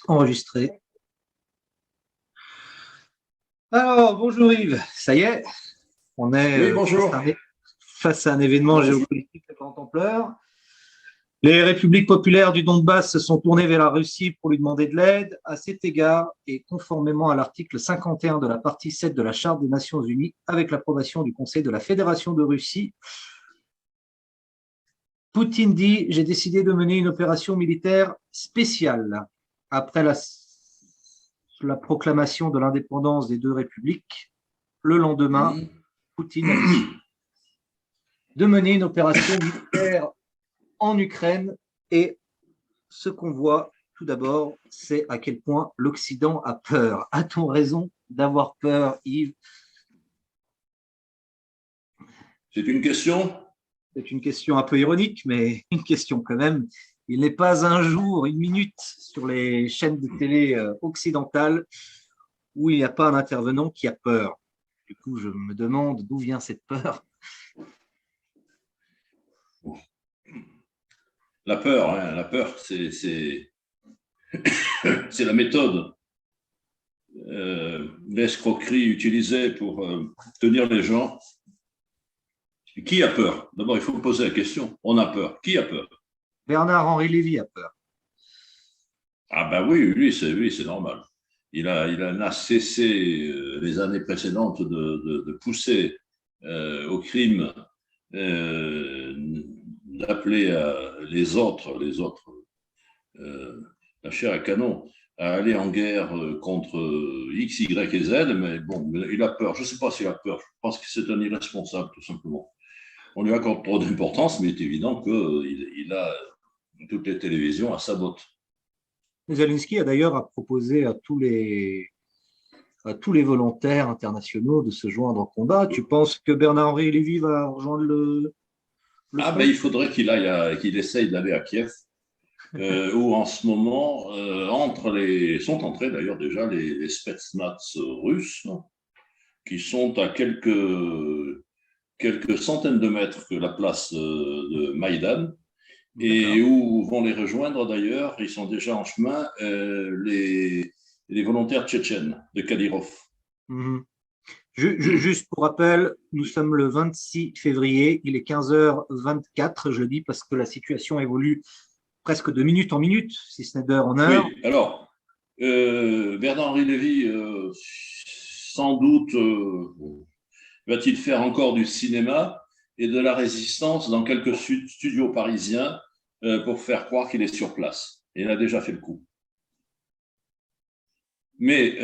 Enregistré. Alors, bonjour Yves, ça y est, on est Oui, bonjour. face à un événement Bonjour. géopolitique de grande ampleur. Les républiques populaires du Donbass se sont tournées vers la Russie pour lui demander de l'aide. À cet égard, et conformément à l'article 51 de la partie 7 de la Charte des Nations Unies, avec l'approbation du Conseil de la Fédération de Russie, Poutine dit: j'ai décidé de mener une opération militaire spéciale. Après la proclamation de l'indépendance des deux républiques, le lendemain, Poutine a décidé de mener une opération militaire en Ukraine. Et ce qu'on voit tout d'abord, c'est à quel point l'Occident a peur. A-t-on raison d'avoir peur, Yves? C'est une question? C'est une question un peu ironique, mais une question quand même. Il n'est pas un jour, une minute sur les chaînes de télé occidentales où il n'y a pas un intervenant qui a peur. Du coup, je me demande d'où vient cette peur. La peur, hein, la peur, c'est la méthode, l'escroquerie utilisée pour tenir les gens. Qui a peur? D'abord, il faut poser la question. On a peur. Qui a peur? Bernard-Henri Lévy a peur. Ah ben oui, lui, c'est normal. Il n'a cessé les années précédentes de pousser au crime, d'appeler les autres, la chair à canon, à aller en guerre contre X, Y et Z, mais bon, il a peur. Je ne sais pas s'il a peur. Je pense que c'est un irresponsable, tout simplement. On lui accorde trop d'importance, mais il est évident qu'il a toutes les télévisions à sa botte. Zelensky a d'ailleurs proposé à tous les volontaires internationaux de se joindre au combat. Tu penses que Bernard-Henri Lévy va rejoindre le Ah ben, front? il faudrait qu'il essaye d'aller à Kiev, où en ce moment, sont entrés d'ailleurs déjà les Spetsnaz russes, qui sont à quelques centaines de mètres de la place de Maïdan, et où vont les rejoindre d'ailleurs, ils sont déjà en chemin, les volontaires tchétchènes de Kadyrov. Mhm. Juste pour rappel, nous sommes le 26 février, il est 15h24, je le dis parce que la situation évolue presque de minute en minute, si ce n'est d'heure en heure. Oui, alors, Bernard-Henri Lévy, sans doute, va-t-il faire encore du cinéma et de la résistance dans quelques studios parisiens pour faire croire qu'il est sur place. Il a déjà fait le coup. Mais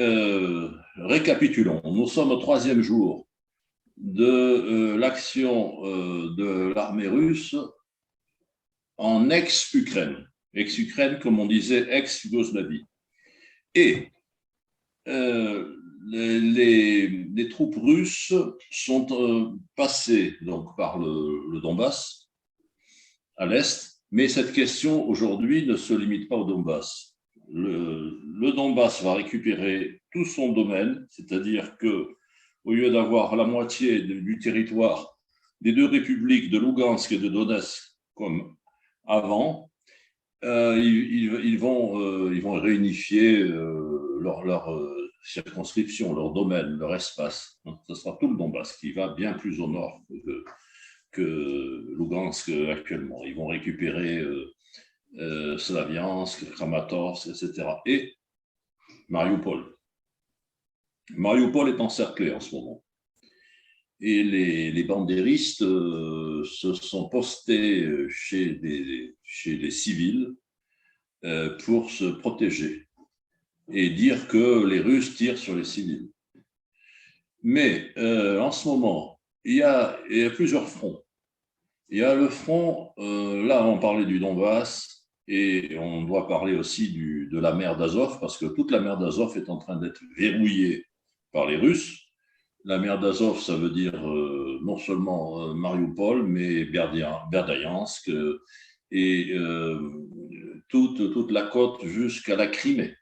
récapitulons, nous sommes au 3e jour de l'action de l'armée russe en ex-Ukraine. Ex-Ukraine, comme on disait, ex-Yougoslavie. Et les troupes russes sont passées donc, par le Donbass, à l'est, mais cette question aujourd'hui ne se limite pas au Donbass. Le Donbass va récupérer tout son domaine, c'est-à-dire que au lieu d'avoir la moitié du territoire des deux républiques de Lugansk et de Donetsk comme avant, ils vont réunifier leur circonscription, leur domaine, leur espace. Donc, ce sera tout le Donbass qui va bien plus au nord que Lugansk actuellement. Ils vont récupérer Slaviansk, Kramatorsk, etc. Et Mariupol. Mariupol est encerclé en ce moment. Et les bandéristes se sont postés chez les civils pour se protéger et dire que les Russes tirent sur les civils. Mais en ce moment, il y a plusieurs fronts. Il y a le front, là on parlait du Donbass, et on doit parler aussi de la mer d'Azov, parce que toute la mer d'Azov est en train d'être verrouillée par les Russes. La mer d'Azov, ça veut dire non seulement Mariupol, mais Berdiansk et toute la côte jusqu'à la Crimée.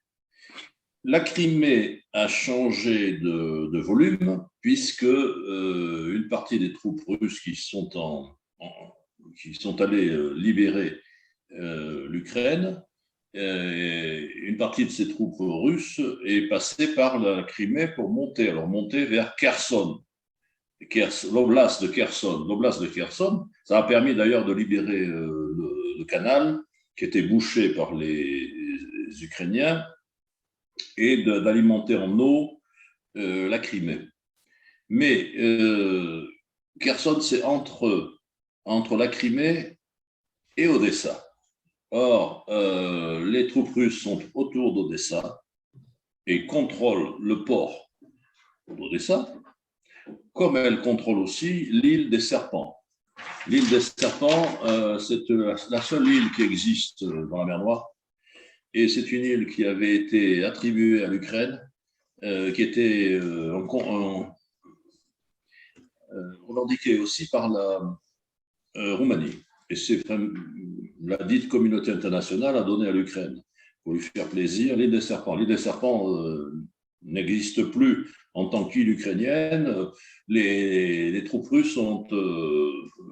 La Crimée a changé de volume, puisque une partie des troupes russes qui sont allées libérer l'Ukraine une partie de ces troupes russes est passée par la Crimée pour monter, vers Kherson, l'oblast de Kherson. L'oblast de Kherson, ça a permis d'ailleurs de libérer le canal qui était bouché par les Ukrainiens et d'alimenter en eau la Crimée. Mais Kherson, c'est entre la Crimée et Odessa. Or, les troupes russes sont autour d'Odessa et contrôlent le port d'Odessa, comme elles contrôlent aussi l'île des Serpents. L'île des Serpents, c'est la seule île qui existe dans la mer Noire, et c'est une île qui avait été attribuée à l'Ukraine, qui était revendiquée aussi par la Roumanie. Et c'est la dite communauté internationale a donné à l'Ukraine pour lui faire plaisir l'île des Serpents. L'île des Serpents n'existe plus en tant qu'île ukrainienne. Les troupes russes ont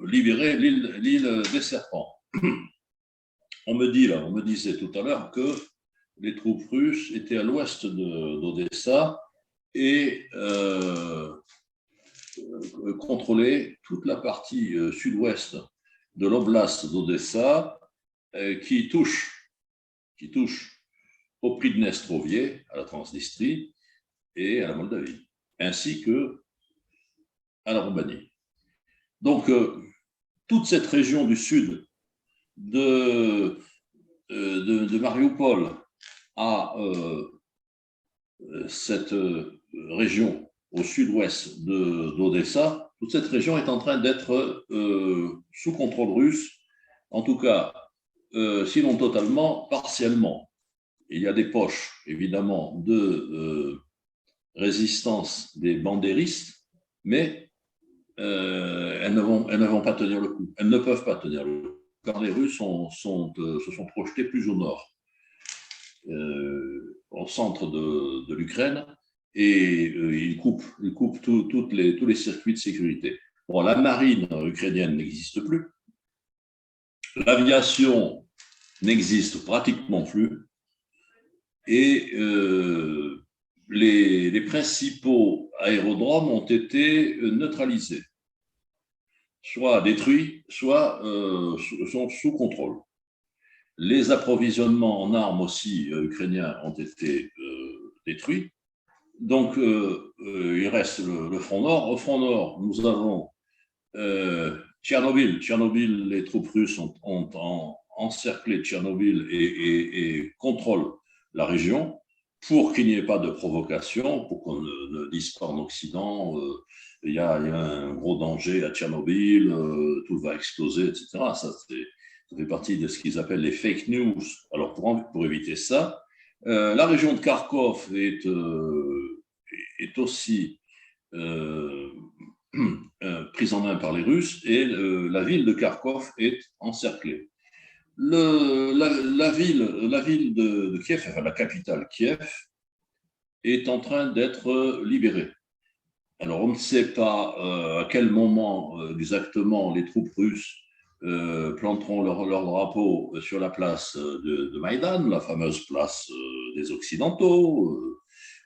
libéré l'île des Serpents. On me disait tout à l'heure que les troupes russes étaient à l'ouest d'Odessa et contrôlaient toute la partie sud-ouest de l'oblast d'Odessa qui touche au Pridnestrovie, à la Transnistrie et à la Moldavie, ainsi que à la Roumanie. Donc, toute cette région du sud de Mariupol à cette région au sud-ouest d'Odessa, toute cette région est en train d'être sous contrôle russe, en tout cas, sinon totalement, partiellement. Il y a des poches, évidemment, de résistance des bandéristes, mais elles ne vont pas tenir le coup. Elles ne peuvent pas tenir le coup, car les Russes se sont projetés plus au nord, au centre de l'Ukraine, et ils coupent tous les circuits de sécurité. Bon, la marine ukrainienne n'existe plus. L'aviation n'existe pratiquement plus. Et les principaux aérodromes ont été neutralisés, soit détruits, soit sont sous contrôle. Les approvisionnements en armes aussi ukrainiens ont été détruits. Donc, il reste le front nord. Au front nord, nous avons Tchernobyl. Tchernobyl, les troupes russes ont encerclé Tchernobyl et contrôlent la région pour qu'il n'y ait pas de provocation, pour qu'on ne dise pas en Occident il y a un gros danger à Tchernobyl, tout va exploser, etc. Ça fait partie de ce qu'ils appellent les fake news. Alors, pour éviter ça, la région de Kharkov est aussi prise en main par les Russes et la ville de Kharkov est encerclée. La ville de Kiev, enfin la capitale Kiev, est en train d'être libérée. Alors on ne sait pas à quel moment exactement les troupes russes planteront leur drapeau sur la place de Maïdan, la fameuse place des Occidentaux,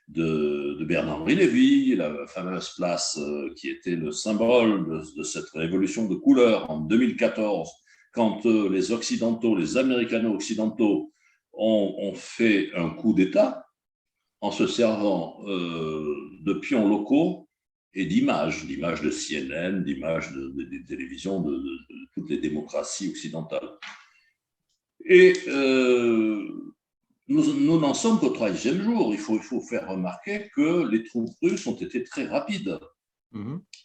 de Bernard-Henri Lévy, la fameuse place qui était le symbole de cette révolution de couleur en 2014, quand les Occidentaux, les Américano-Occidentaux ont fait un coup d'État en se servant de pions locaux et d'images de CNN, d'images des télévisions de toutes les démocraties occidentales. Et nous n'en sommes qu'au 13e jour. Il faut faire remarquer que les troupes russes ont été très rapides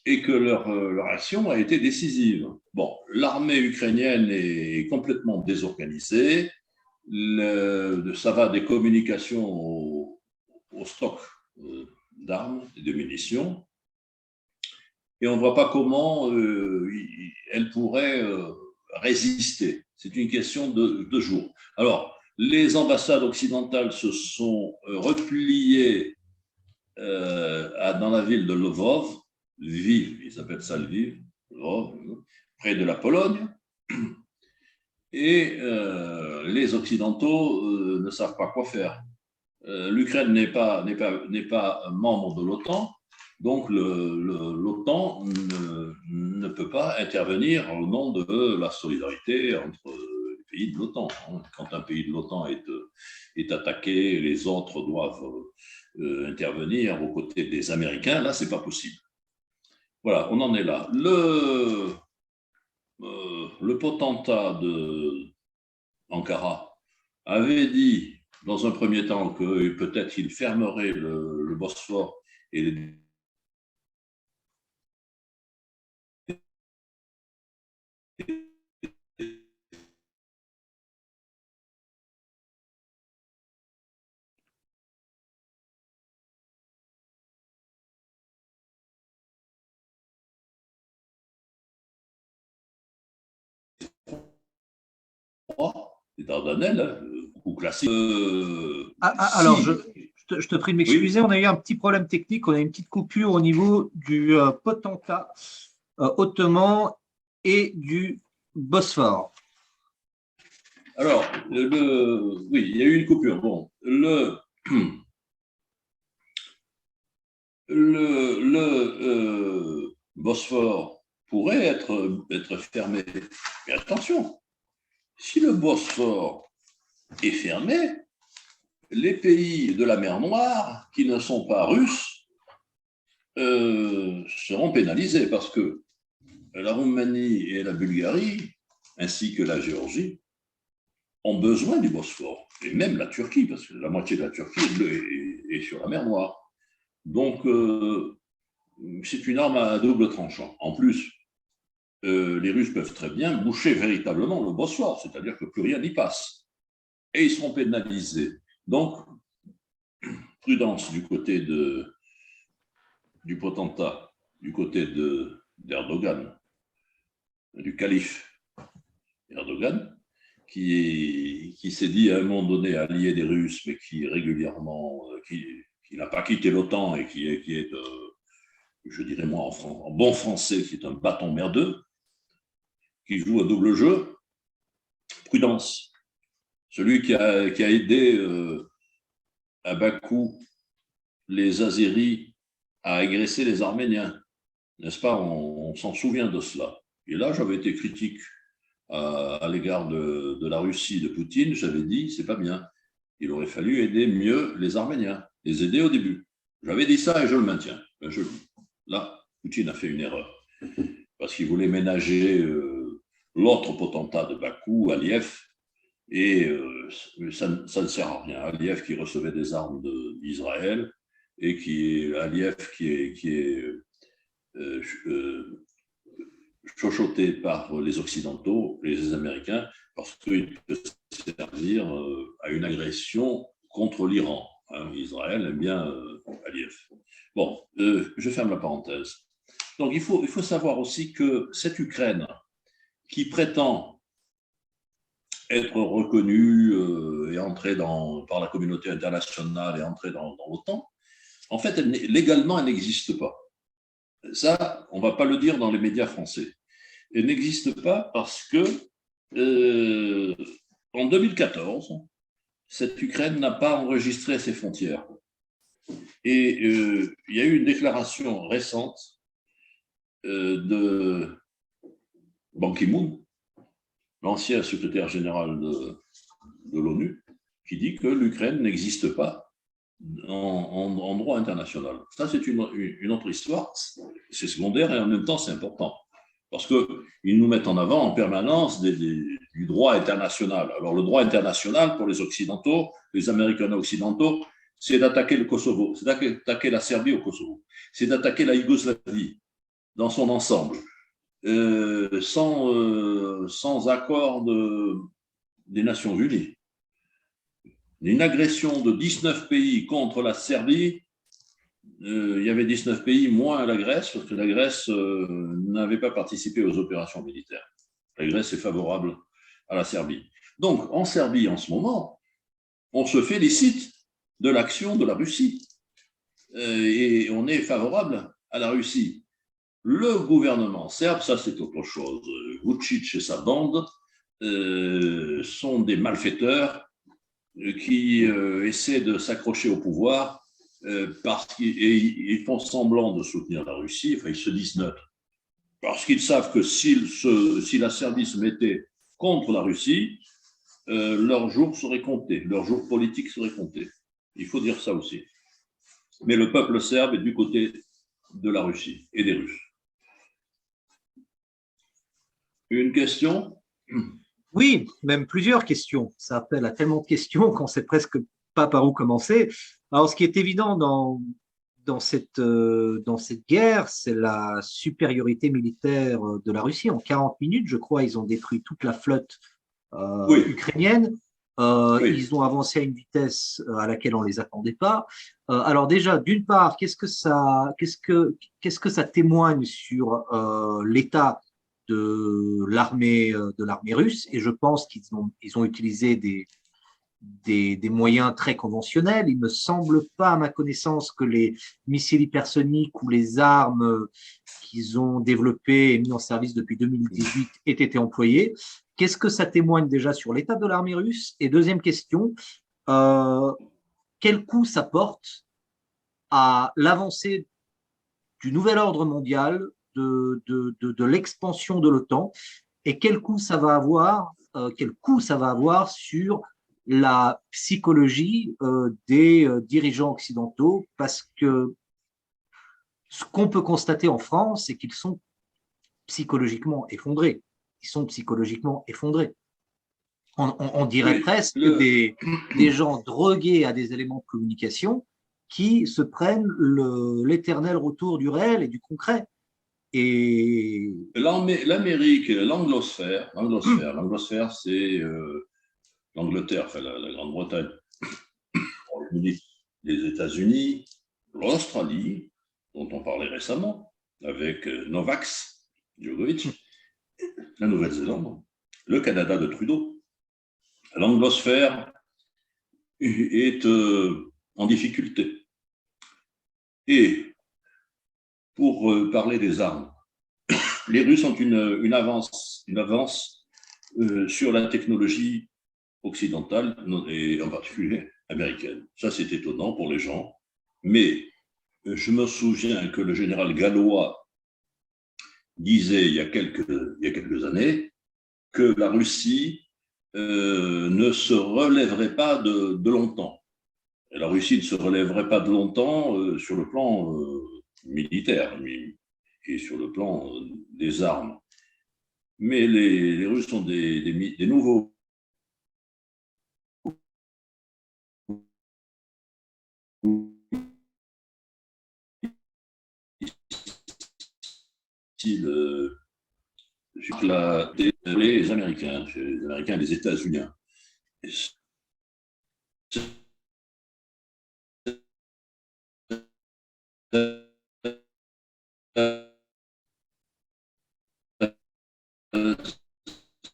et que leur action a été décisive. Bon, l'armée ukrainienne est complètement désorganisée. Ça va des communications au stock d'armes et de munitions. Et on ne voit pas comment elle pourrait résister. C'est une question de jours. Alors, les ambassades occidentales se sont repliées dans la ville de Lvov, ils appellent ça Lviv, près de la Pologne. et les Occidentaux ne savent pas quoi faire. L'Ukraine n'est pas membre de l'OTAN, donc l'OTAN ne peut pas intervenir au nom de la solidarité entre les pays de l'OTAN. Quand un pays de l'OTAN est attaqué, les autres doivent intervenir aux côtés des Américains. Là, c'est pas possible. Voilà, on en est là. Le potentat de Ankara avait dit dans un premier temps que peut-être il fermerait le Bosphore et les les Dardanelles, beaucoup classés. Alors, je te prie de m'excuser, oui. On a eu un petit problème technique, on a une petite coupure au niveau du potentat ottoman et du Bosphore. Alors, oui, il y a eu une coupure. Bon, le Bosphore pourrait être fermé. Mais attention, si le Bosphore est fermé, les pays de la mer Noire qui ne sont pas russes seront pénalisés parce que la Roumanie et la Bulgarie, ainsi que la Géorgie, ont besoin du Bosphore, et même la Turquie, parce que la moitié de la Turquie est sur la mer Noire. Donc, c'est une arme à double tranchant. En plus, les Russes peuvent très bien boucher véritablement le Bosphore, c'est-à-dire que plus rien n'y passe. Et ils seront pénalisés. Donc, prudence du côté du potentat, du côté d'Erdogan, du calife Erdogan, qui s'est dit à un moment donné allié des Russes, mais qui régulièrement, qui n'a pas quitté l'OTAN et qui est je dirais moi en bon français, qui est un bâton merdeux, qui joue un double jeu. Prudence. Celui qui a aidé à Bakou les Azéris à agresser les Arméniens, n'est-ce pas? On s'en souvient de cela. Et là, j'avais été critique à l'égard de la Russie, de Poutine. J'avais dit, c'est pas bien. Il aurait fallu aider mieux les Arméniens, les aider au début. J'avais dit ça et je le maintiens. Là, Poutine a fait une erreur parce qu'il voulait ménager l'autre potentat de Bakou, Aliyev, et ça ne sert à rien. Aliyev qui recevait des armes d'Israël et Aliyev qui est chochoté par les Occidentaux, les Américains, parce qu'il peut servir à une agression contre l'Iran. Israël aime bien Aliyev. Bon, je ferme la parenthèse. Donc, il faut savoir aussi que cette Ukraine qui prétend être reconnue et entrer par la communauté internationale et entrer dans l'OTAN, en fait, légalement, elle n'existe pas. Ça, on ne va pas le dire dans les médias français. Elle n'existe pas parce que, en 2014, cette Ukraine n'a pas enregistré ses frontières. Et il y a eu une déclaration récente de Ban Ki-moon, l'ancien secrétaire général de l'ONU, qui dit que l'Ukraine n'existe pas en droit international. Ça, c'est une autre histoire. C'est secondaire et en même temps, c'est important. Parce qu'ils nous mettent en avant en permanence du droit international. Alors, le droit international, pour les Occidentaux, les Américains occidentaux, c'est d'attaquer le Kosovo, c'est d'attaquer la Serbie au Kosovo, c'est d'attaquer la Yougoslavie dans son ensemble, sans accord des Nations Unies. Une agression de 19 pays contre la Serbie, il y avait 19 pays moins la Grèce, parce que la Grèce n'avait pas participé aux opérations militaires. La Grèce est favorable à la Serbie. Donc, en Serbie, en ce moment, on se félicite de l'action de la Russie. Et on est favorable à la Russie. Le gouvernement serbe, ça c'est autre chose. Vučić et sa bande sont des malfaiteurs qui essaient de s'accrocher au pouvoir parce qu'ils font semblant de soutenir la Russie, enfin ils se disent neutres, parce qu'ils savent que si la Serbie se mettait contre la Russie, leur jour serait compté, leur jour politique serait compté. Il faut dire ça aussi. Mais le peuple serbe est du côté de la Russie et des Russes. Une question? Oui, même plusieurs questions. Ça appelle à tellement de questions qu'on ne sait presque pas par où commencer. Alors, ce qui est évident dans cette guerre, c'est la supériorité militaire de la Russie. En 40 minutes, je crois, ils ont détruit toute la flotte Oui. ukrainienne. Oui. Ils ont avancé à une vitesse à laquelle on ne les attendait pas. Alors déjà, d'une part, qu'est-ce que ça témoigne sur l'état de l'armée russe? Et je pense qu'ils ont utilisé des moyens très conventionnels. Il ne me semble pas, à ma connaissance, que les missiles hypersoniques ou les armes qu'ils ont développées et mis en service depuis 2018 aient été employées. Qu'est-ce que ça témoigne déjà sur l'état de l'armée russe? Et deuxième question, quel coup ça porte à l'avancée du nouvel ordre mondial, de l'expansion de l'OTAN, et quel coup ça va avoir sur la psychologie des dirigeants occidentaux, parce que ce qu'on peut constater en France, c'est qu'ils sont psychologiquement effondrés. Ils sont psychologiquement effondrés. On dirait presque des gens drogués à des éléments de communication qui se prennent l'éternel retour du réel et du concret. Et l'Amérique, l'anglosphère, c'est l'Angleterre, enfin la Grande-Bretagne, les États-Unis, l'Australie, dont on parlait récemment, avec Novak Djokovic, la Nouvelle-Zélande, le Canada de Trudeau. L'anglosphère est en difficulté. Et pour parler des armes, les Russes ont une avance sur la technologie occidentale et en particulier américaine. Ça, c'est étonnant pour les gens. Mais je me souviens que le général Gallois disait il y a quelques années que la Russie ne se relèverait pas de longtemps. Et la Russie ne se relèverait pas de longtemps sur le plan militaire et sur le plan des armes. Mais les Russes sont des nouveaux les Américains et les États-Unis.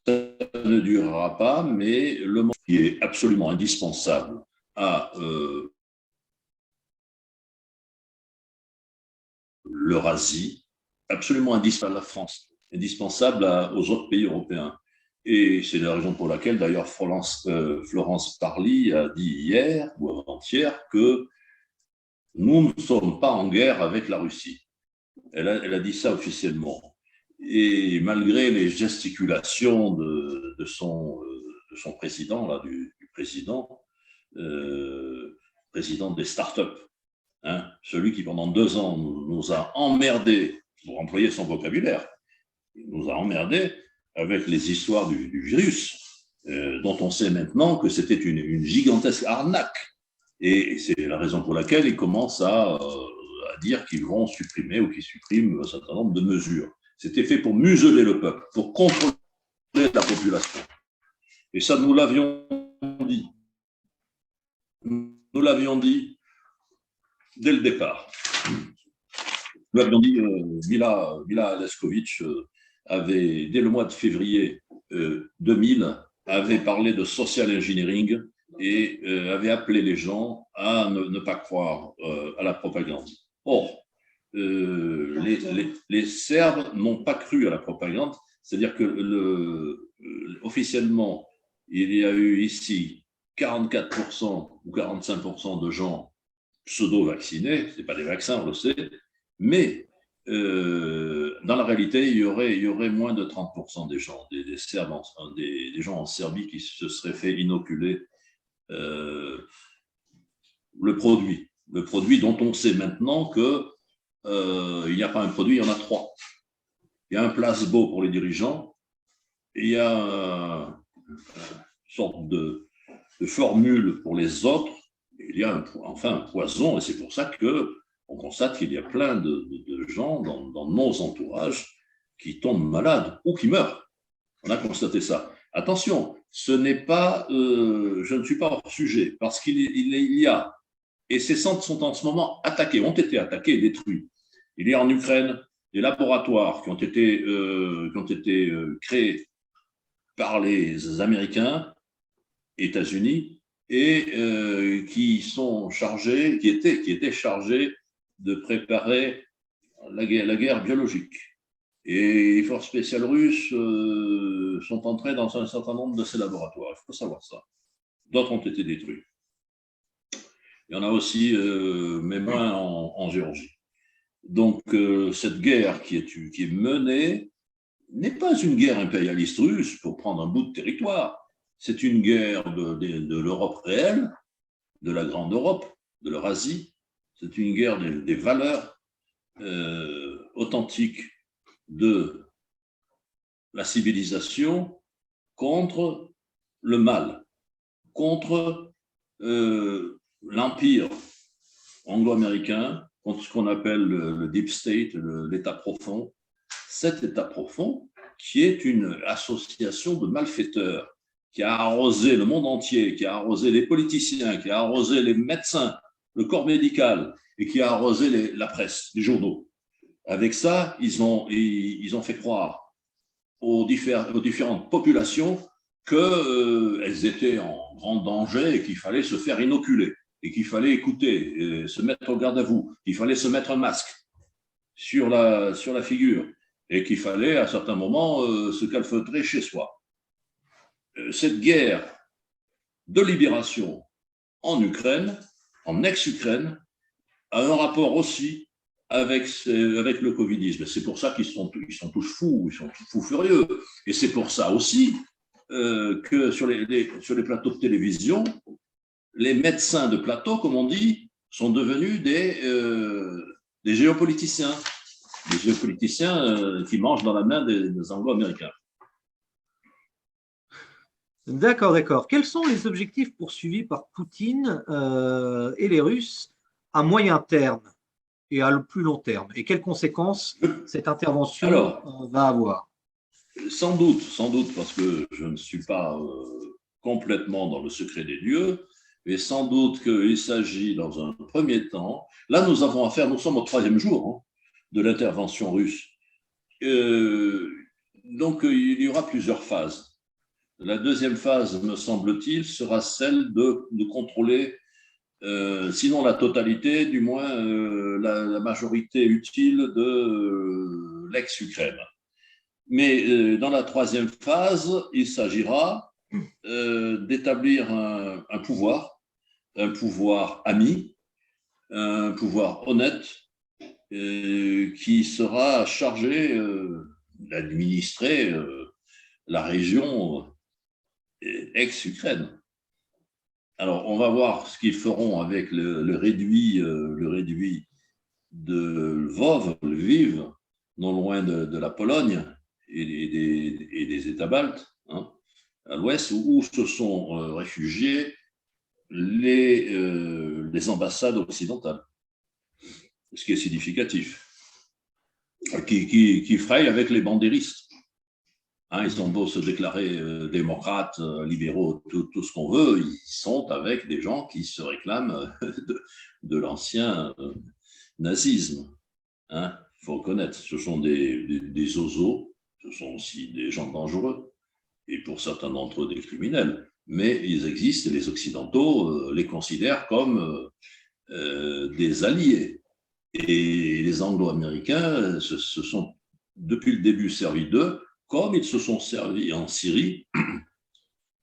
Ça ne durera pas, mais le monde qui est absolument indispensable à l'Eurasie, absolument indispensable à la France, indispensable aux autres pays européens. Et c'est la raison pour laquelle, d'ailleurs, Florence Parly a dit hier ou avant-hier que nous ne sommes pas en guerre avec la Russie. Elle a dit ça officiellement. Et malgré les gesticulations de son président, là, du président des startups, hein, celui qui pendant 2 ans nous a emmerdés, pour employer son vocabulaire, nous a emmerdés avec les histoires du virus, dont on sait maintenant que c'était une gigantesque arnaque. Et c'est la raison pour laquelle ils commencent à dire qu'ils vont supprimer ou qu'ils suppriment un certain nombre de mesures. C'était fait pour museler le peuple, pour contrôler la population. Et ça, nous l'avions dit. Nous l'avions dit dès le départ. Nous l'avions dit, Mila Leskovic avait, dès le mois de février 2000, avait parlé de social engineering et avait appelé les gens à ne pas croire à la propagande. Or, les Serbes n'ont pas cru à la propagande C'est-à-dire que officiellement, il y a eu ici 44% ou 45% de gens pseudo-vaccinés, ce n'est pas des vaccins, on le sait, mais dans la réalité, il y aurait moins de 30% des gens, des gens en Serbie qui se seraient fait inoculer le produit dont on sait maintenant qu'il n'y a pas un produit, il y en a 3. Il y a un placebo pour les dirigeants, et il y a une sorte de formule pour les autres, il y a un poison, et c'est pour ça qu'on constate qu'il y a plein de gens dans nos entourages qui tombent malades ou qui meurent. On a constaté ça. Attention, ce n'est pas, je ne suis pas hors sujet, parce qu'il y a, et ces centres sont en ce moment attaqués, ont été attaqués et détruits. Il y a en Ukraine des laboratoires qui ont été créés par les Américains, États-Unis, et qui étaient chargés de préparer la guerre biologique. Et les forces spéciales russes sont entrées dans un certain nombre de ces laboratoires. Il faut savoir ça. D'autres ont été détruits. Il y en a aussi, mais moins en Géorgie. Donc, cette guerre qui est menée n'est pas une guerre impérialiste russe pour prendre un bout de territoire. C'est une guerre de l'Europe réelle, de la grande Europe, de l'Eurasie. C'est une guerre des valeurs authentiques de la civilisation contre le mal, contre l'empire anglo-américain, contre ce qu'on appelle le deep state, l'état profond. Cet état profond qui est une association de malfaiteurs qui a arrosé le monde entier, qui a arrosé les politiciens, qui a arrosé les médecins, le corps médical, et qui a arrosé la presse, les journaux. Avec ça, ils ont fait croire aux différentes populations qu'elles étaient en grand danger et qu'il fallait se faire inoculer, et qu'il fallait écouter, se mettre au garde à vous, qu'il fallait se mettre un masque sur la figure, et qu'il fallait à certains moments se calfeutrer chez soi. Cette guerre de libération en Ukraine, en ex-Ukraine, a un rapport aussi avec le covidisme. C'est pour ça qu'ils sont tous fous, ils sont tous fous furieux. Et c'est pour ça aussi que sur les plateaux de télévision, les médecins de plateau, comme on dit, sont devenus des géopoliticiens. Des géopoliticiens qui mangent dans la main des Anglo-Américains. D'accord. Quels sont les objectifs poursuivis par Poutine et les Russes à moyen terme et à le plus long terme? Et quelles conséquences cette intervention va avoir? Sans doute, parce que je ne suis pas complètement dans le secret des dieux, mais sans doute qu'il s'agit dans un premier temps. Là, nous sommes au 3e jour de l'intervention russe. Donc, il y aura plusieurs phases. La deuxième phase, me semble-t-il, sera celle de contrôler, sinon la totalité, du moins la majorité utile de l'ex-Ukraine. Mais dans la troisième phase, il s'agira d'établir un pouvoir ami, un pouvoir honnête, qui sera chargé d'administrer la région ex-Ukraine. Alors, on va voir ce qu'ils feront avec le réduit de Lviv, non loin de la Pologne et des États baltes, à l'ouest, où se sont réfugiés les ambassades occidentales. Ce qui est significatif, qui fraye avec les bandéristes. Ils ont beau se déclarer démocrates, libéraux, tout ce qu'on veut, ils sont avec des gens qui se réclament de l'ancien nazisme. Il faut reconnaître, ce sont des osos, ce sont aussi des gens dangereux, et pour certains d'entre eux des criminels. Mais ils existent et les Occidentaux les considèrent comme des alliés. Et les Anglo-Américains se sont depuis le début servis d'eux comme ils se sont servis en Syrie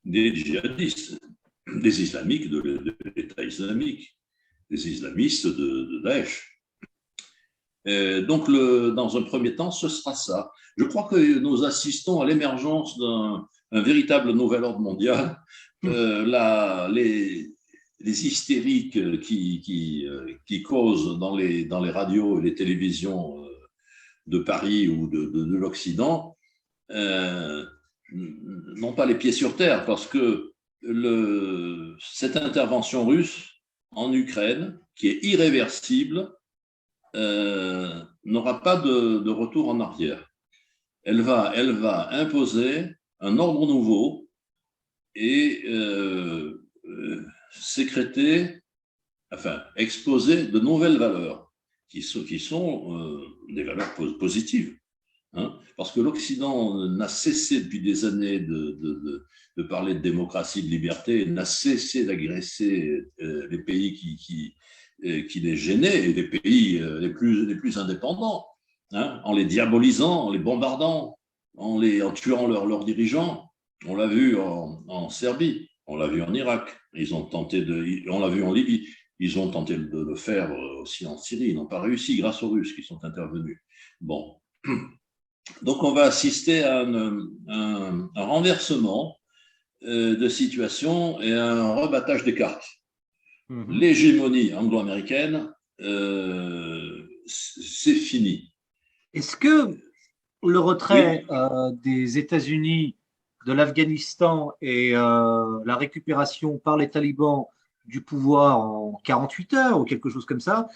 des djihadistes, des islamiques de l'État islamique, des islamistes de Daesh. Donc, dans un premier temps, ce sera ça. Je crois que nous assistons à l'émergence d'un véritable nouvel ordre mondial. Les hystériques qui causent dans les radios et les télévisions de Paris ou de l'Occident n'ont pas les pieds sur terre, parce que cette intervention russe en Ukraine, qui est irréversible, n'aura pas de retour en arrière. Elle va imposer un ordre nouveau et exposer de nouvelles valeurs qui sont des valeurs positives. Hein, parce que l'Occident n'a cessé depuis des années de parler de démocratie, de liberté, n'a cessé d'agresser les pays qui les gênaient, et les pays les plus indépendants, hein, en les diabolisant, en les bombardant, en tuant leurs dirigeants. On l'a vu en Serbie, on l'a vu en Irak, on l'a vu en Libye. Ils ont tenté de le faire aussi en Syrie, ils n'ont pas réussi grâce aux Russes qui sont intervenus. Bon. Donc, on va assister à un renversement de situation et un rebattage des cartes. L'hégémonie anglo-américaine, c'est fini. Est-ce que le retrait des États-Unis de l'Afghanistan et la récupération par les talibans du pouvoir en 48 heures ou quelque chose comme ça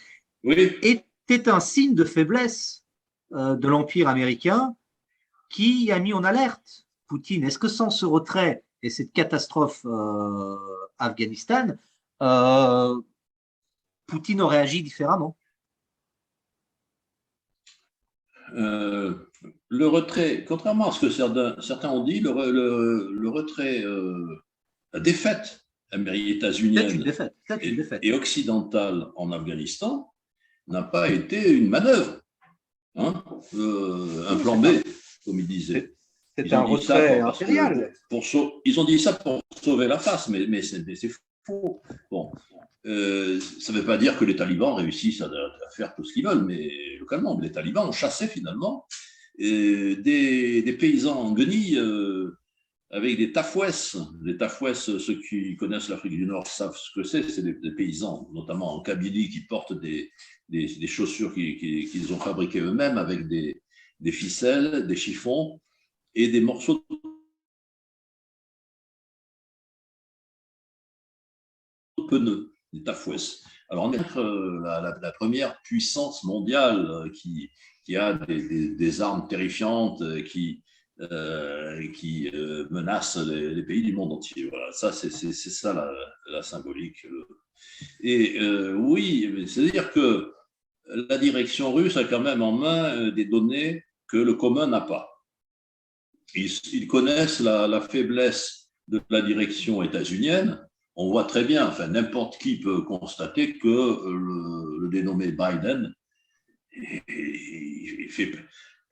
était un signe de faiblesse de l'Empire américain qui a mis en alerte Poutine? Est-ce que sans ce retrait et cette catastrophe Afghanistan, Poutine aurait agi différemment? Le retrait, contrairement à ce que certains ont dit, le retrait, la défaite états-unienne et occidentale en Afghanistan n'a pas été une manœuvre, hein, un plan B, comme ils disaient. C'est un retrait impérial. Ils ont dit ça pour sauver la face, mais c'est faux. Bon. Ça ne veut pas dire que les talibans réussissent à faire tout ce qu'ils veulent, mais localement, les talibans ont chassé finalement des paysans en guenilles avec des tafouesses. Les tafouesses, ceux qui connaissent l'Afrique du Nord savent ce que c'est. C'est des paysans, notamment en Kabylie, qui portent des chaussures qu'ils ont fabriquées eux-mêmes avec des ficelles, des chiffons et des morceaux de pneus, des tafouesses. Alors, on est la première puissance mondiale qui a des armes terrifiantes qui menacent les pays du monde entier. Voilà, ça, c'est ça la symbolique. Et oui, c'est-à-dire que la direction russe a quand même en main des données que le commun n'a pas. Ils connaissent la faiblesse de la direction états-unienne. On voit très bien, enfin, n'importe qui peut constater que le dénommé Biden il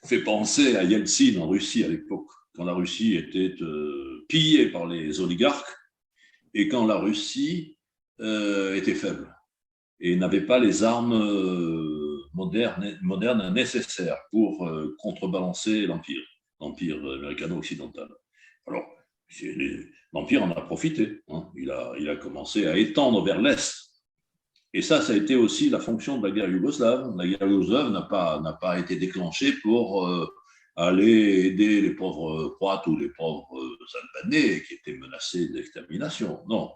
fait penser à Yeltsin en Russie à l'époque, quand la Russie était pillée par les oligarques et quand la Russie était faible et n'avait pas les armes modernes nécessaires pour contrebalancer l'Empire américano-occidental. Alors, l'Empire en a profité. Hein. Il a commencé à étendre vers l'Est. Et ça a été aussi la fonction de la guerre yougoslave. La guerre yougoslave n'a pas été déclenchée pour aller aider les pauvres Croates ou les pauvres Albanais qui étaient menacés d'extermination. Non.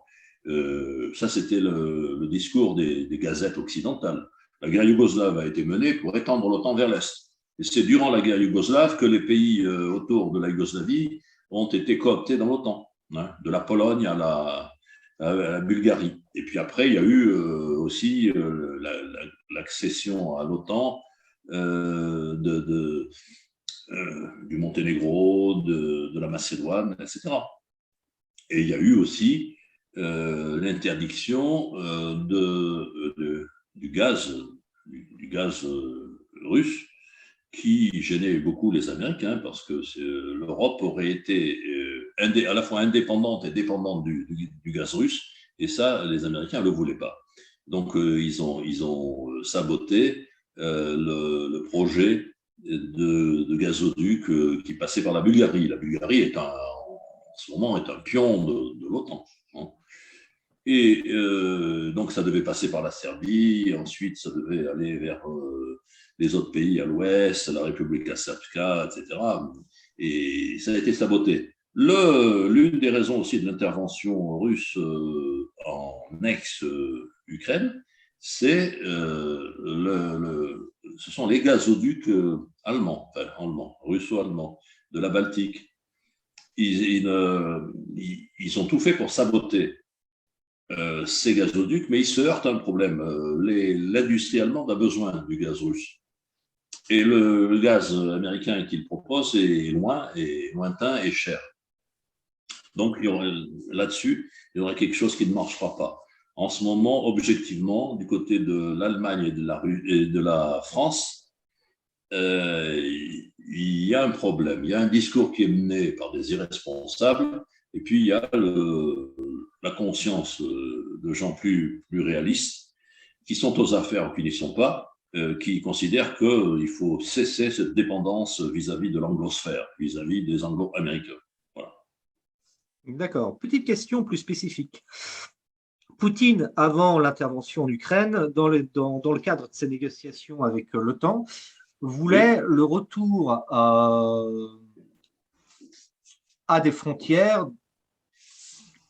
Ça, c'était le discours des gazettes occidentales. La guerre yougoslave a été menée pour étendre l'OTAN vers l'Est. Et c'est durant la guerre yougoslave que les pays autour de la Yougoslavie ont été cooptés dans l'OTAN, hein, de la Pologne à la Bulgarie. Et puis après, il y a eu aussi l'accession à l'OTAN du Monténégro, de la Macédoine, etc. Et il y a eu aussi l'interdiction du gaz russe qui gênait beaucoup les Américains parce que l'Europe aurait été à la fois indépendante et dépendante du gaz russe, et ça, les Américains ne le voulaient pas. Donc, ils ont saboté le projet de gazoduc qui passait par la Bulgarie. La Bulgarie en ce moment est un pion de l'OTAN. Hein. Et donc, ça devait passer par la Serbie, ensuite, ça devait aller vers les autres pays à l'ouest, la République Srpska, etc. Et ça a été saboté. L'une des raisons aussi de l'intervention russe en ex-Ukraine, ce sont les gazoducs allemands, russo-allemands, de la Baltique. Ils ont tout fait pour saboter ces gazoducs, mais ils se heurtent à un problème. L'industrie allemande a besoin du gaz russe. Et le gaz américain qu'il propose est lointain et cher. Donc, là-dessus, il y aurait quelque chose qui ne marchera pas. En ce moment, objectivement, du côté de l'Allemagne et de la France, il y a un problème. Il y a un discours qui est mené par des irresponsables, et puis il y a la conscience de gens plus réalistes qui sont aux affaires ou qui n'y sont pas, qui considèrent qu'il faut cesser cette dépendance vis-à-vis de l'anglosphère, vis-à-vis des anglo-américains. Voilà. D'accord. Petite question plus spécifique. Poutine, avant l'intervention en Ukraine, dans le cadre de ses négociations avec l'OTAN, voulait le retour à des frontières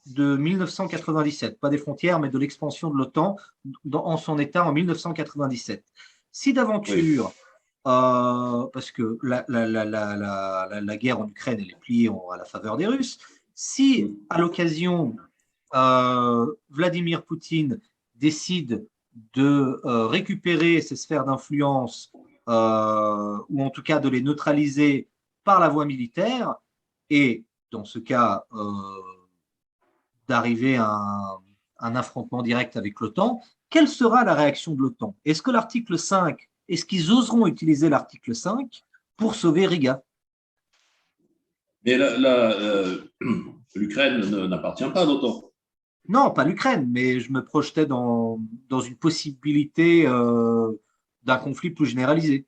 de 1997, pas des frontières, mais de l'expansion de l'OTAN en son état en 1997. Si d'aventure, parce que la guerre en Ukraine, elle est pliée à la faveur des Russes, si à l'occasion, Vladimir Poutine décide de récupérer ces sphères d'influence, ou en tout cas de les neutraliser par la voie militaire, et dans ce cas, d'arriver à un affrontement direct avec l'OTAN, quelle sera la réaction de l'OTAN? Est-ce que l'article 5, est-ce qu'ils oseront utiliser l'article 5 pour sauver Riga? Mais l'Ukraine n'appartient pas à l'OTAN. Non, pas l'Ukraine, mais je me projetais dans une possibilité d'un conflit plus généralisé.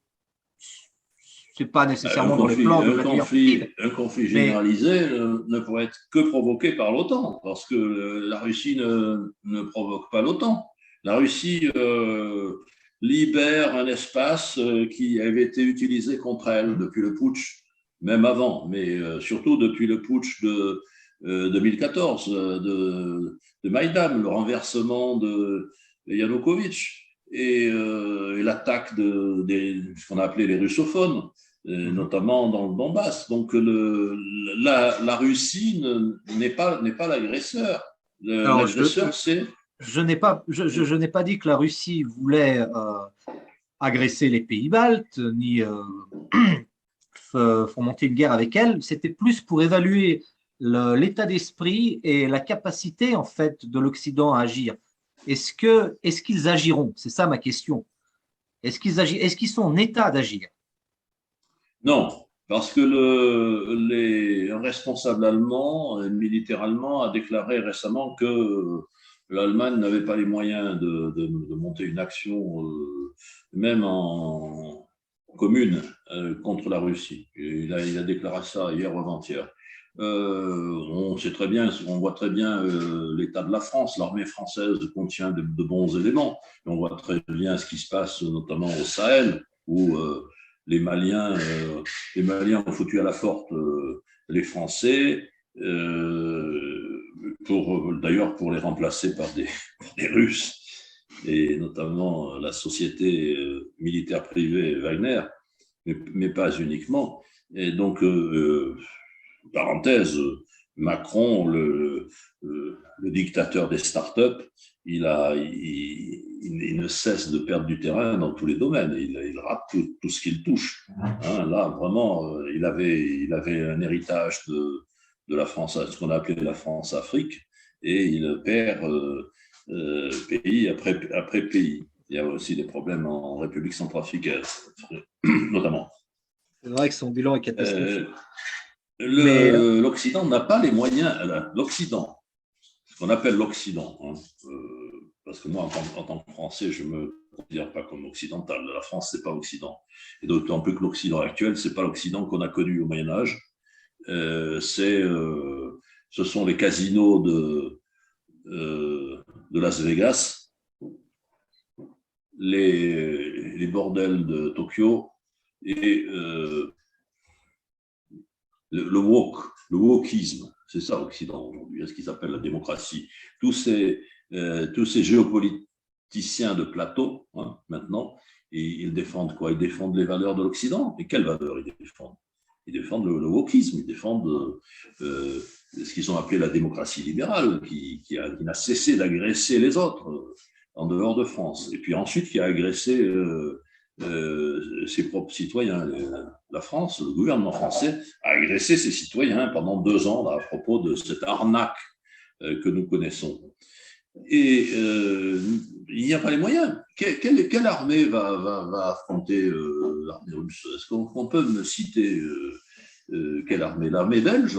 C'est pas nécessairement dans les plans de Vladimir Poutine. Un conflit généralisé ne pourrait être que provoqué par l'OTAN, parce que la Russie ne provoque pas l'OTAN. La Russie libère un espace qui avait été utilisé contre elle depuis le putsch, même avant, mais surtout depuis le putsch de 2014, de Maïdan, le renversement de Yanukovych et l'attaque de ce qu'on a appelé les russophones, notamment dans le Donbass. Donc la Russie n'est pas l'agresseur. L'agresseur, c'est… Je n'ai pas dit que la Russie voulait agresser les pays baltes, ni fomenter une guerre avec elle. C'était plus pour évaluer l'état d'esprit et la capacité en fait de l'Occident à agir. Est-ce qu'ils agiront? C'est ça ma question. Est-ce qu'ils sont en état d'agir? Non, parce que un responsable allemand, un militaire allemand, a déclaré récemment que l'Allemagne n'avait pas les moyens de monter une action, même en commune, contre la Russie. Il a déclaré ça hier ou avant-hier. On sait très bien, on voit très bien l'état de la France. L'armée française contient de bons éléments. Et on voit très bien ce qui se passe, notamment au Sahel, où les Maliens ont foutu à la porte les Français, d'ailleurs pour les remplacer par des Russes, et notamment la société militaire privée Wagner, mais pas uniquement. Et donc, parenthèse, Macron, le dictateur des startups, il ne cesse de perdre du terrain dans tous les domaines. Il rate tout ce qu'il touche. Hein, là, vraiment, il avait un héritage de la France, ce qu'on a appelé la France-Afrique, et il perd pays après pays. Il y a aussi des problèmes en République centrafricaine, notamment. C'est vrai que son bilan est catastrophique. L'Occident n'a pas les moyens. L'Occident, ce qu'on appelle l'Occident, hein, parce que moi, en tant que Français, je ne me considère pas comme occidental. La France, ce n'est pas Occident. Et d'autant plus que l'Occident actuel, ce n'est pas l'Occident qu'on a connu au Moyen-Âge. Ce sont les casinos de Las Vegas, les bordels de Tokyo et le wokisme. C'est ça l'Occident aujourd'hui, ce qu'ils appellent la démocratie. Tous ces géopoliticiens de plateau, hein, maintenant, ils défendent quoi? Ils défendent les valeurs de l'Occident. Et quelles valeurs ils défendent? Ils défendent le wokisme, ils défendent ce qu'ils ont appelé la démocratie libérale, qui n'a cessé d'agresser les autres en dehors de France. Et puis ensuite, qui a agressé ses propres citoyens. La France, le gouvernement français, a agressé ses citoyens pendant 2 ans là, à propos de cette arnaque que nous connaissons. Et il n'y a pas les moyens. Quelle armée va affronter l'armée russe? Est-ce qu'on peut me citer quelle armée? L'armée belge,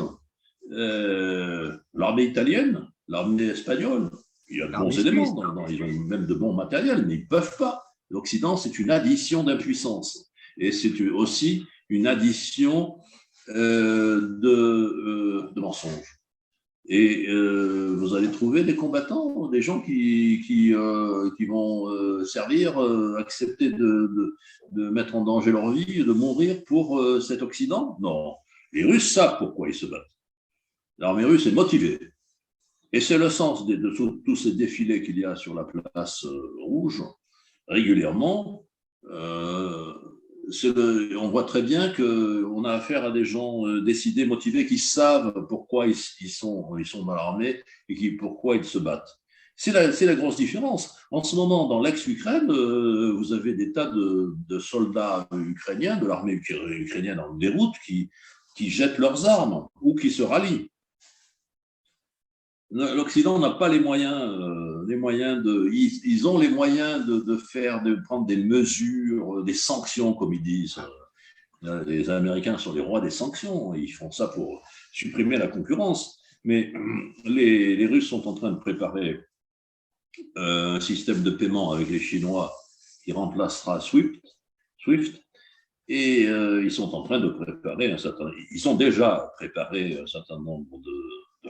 l'armée italienne, l'armée espagnole. Il y a de bons éléments, ils ont même de bons matériels, mais ils ne peuvent pas. L'Occident, c'est une addition d'impuissance. Et c'est aussi une addition de mensonges. Et vous allez trouver des combattants, des gens qui vont servir, accepter de mettre en danger leur vie, de mourir pour cet Occident. Non. Les Russes savent pourquoi ils se battent. L'armée russe est motivée. Et c'est le sens de tous ces défilés qu'il y a sur la place rouge, régulièrement. On voit très bien qu'on a affaire à des gens décidés, motivés, qui savent pourquoi ils sont mal armés et pourquoi ils se battent. C'est la grosse différence. En ce moment, dans l'ex-Ukraine, vous avez des tas de soldats ukrainiens, de l'armée ukrainienne en déroute, qui jettent leurs armes ou qui se rallient. L'Occident n'a pas les moyens ils ont les moyens de prendre des mesures, des sanctions, comme ils disent. Les Américains sont les rois des sanctions. Ils font ça pour supprimer la concurrence. Mais les Russes sont en train de préparer un système de paiement avec les Chinois qui remplacera Swift. Et ils sont en train de préparer ils ont déjà préparé un certain nombre de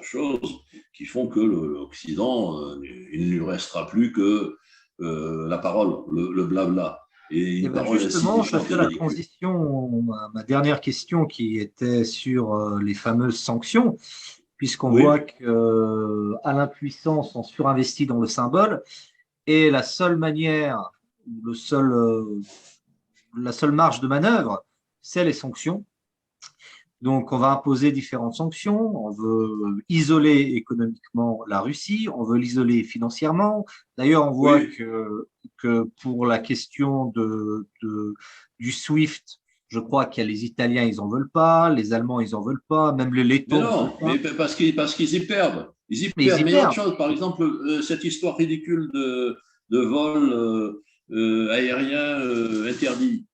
choses qui font que l'Occident, il ne lui restera plus que la parole, le blabla. Et justement, je fais la transition à ma dernière question qui était sur les fameuses sanctions, puisqu'on voit qu'à l'impuissance, on surinvestit dans le symbole, et la seule manière, la seule marge de manœuvre, c'est les sanctions. Donc, on va imposer différentes sanctions. On veut isoler économiquement la Russie. On veut l'isoler financièrement. D'ailleurs, on voit que pour la question du SWIFT, je crois qu'il y a les Italiens, ils n'en veulent pas. Les Allemands, ils n'en veulent pas. Même les Lettons. Mais non, mais parce qu'ils y perdent. Ils y perdent. Mais autre chose, par exemple, cette histoire ridicule de vol aérien interdit.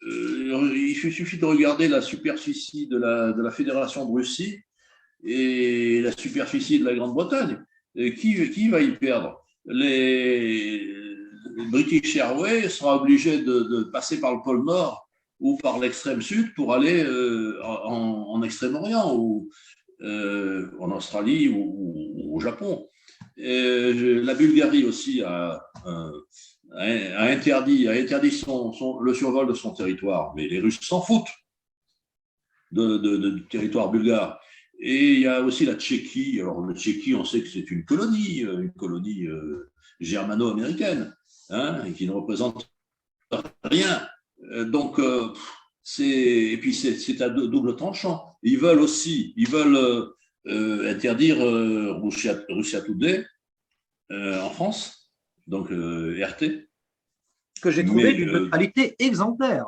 Il suffit de regarder la superficie de la Fédération de Russie et la superficie de la Grande-Bretagne. Qui va y perdre? Les British Airways sera obligé de passer par le pôle Nord ou par l'extrême Sud pour aller en Extrême-Orient ou en Australie ou au Japon. La Bulgarie aussi a interdit le survol de son territoire, mais les Russes s'en foutent du territoire bulgare. Et il y a aussi la Tchéquie. Alors, la Tchéquie, on sait que c'est une colonie germano-américaine, hein, et qui ne représente rien. Donc, et puis c'est à double tranchant. Ils veulent interdire Russia Today en France. Donc RT. Que j'ai trouvé d'une neutralité exemplaire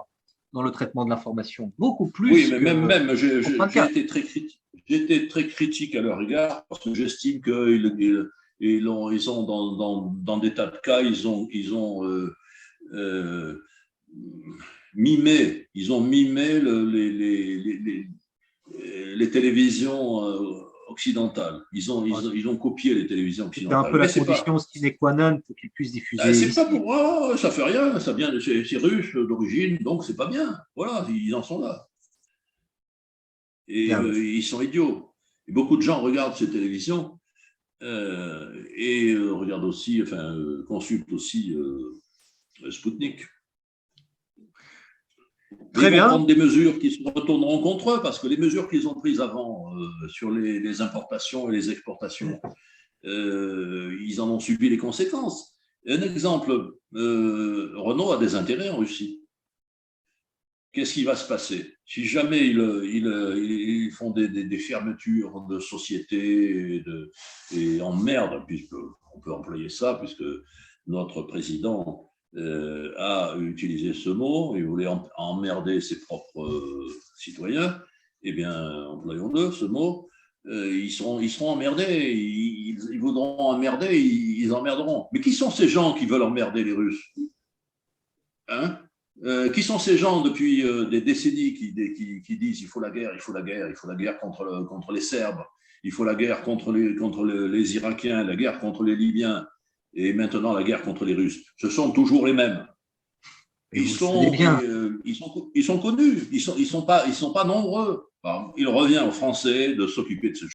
dans le traitement de l'information, beaucoup plus. Oui, mais même j'ai été très critique à leur égard parce que j'estime qu'ils sont dans des tas de cas, ils ont mimé, ils ont mimé les télévisions occidentales. Ils ont copié les télévisions C'était un occidentales. peu Mais la c'est pas, condition sine qua non pour qu'ils puissent diffuser c'est pas ici. pour moi, ça fait rien, ça vient, c'est russe d'origine, donc c'est pas bien. Voilà, ils en sont là. Et Bien. ils sont idiots. Et beaucoup de gens regardent ces télévisions et regardent aussi, enfin, consultent aussi Sputnik. Mais Très ils vont bien. prendre des mesures qui se retourneront contre eux parce que les mesures qu'ils ont prises avant sur les importations et les exportations, ils en ont subi les conséquences. Un exemple, Renault a des intérêts en Russie. Qu'est-ce qui va se passer si jamais ils font des fermetures de sociétés et emmerdent, puisqu'on peut employer ça, puisque notre président a utilisé ce mot, il voulait emmerder ses propres citoyens, eh bien, employons-le, ce mot, ils seront emmerdés, ils voudront emmerder, ils emmerderont. Mais qui sont ces gens qui veulent emmerder les Russes, hein? Qui sont ces gens depuis des décennies qui disent il faut la guerre, il faut la guerre, il faut la guerre contre les Serbes, il faut la guerre contre les Irakiens, la guerre contre les Libyens et maintenant la guerre contre les Russes. Ce sont toujours les mêmes. Et vous le savez bien. Ils sont connus, ils sont pas nombreux. Alors, il revient aux Français de s'occuper de ce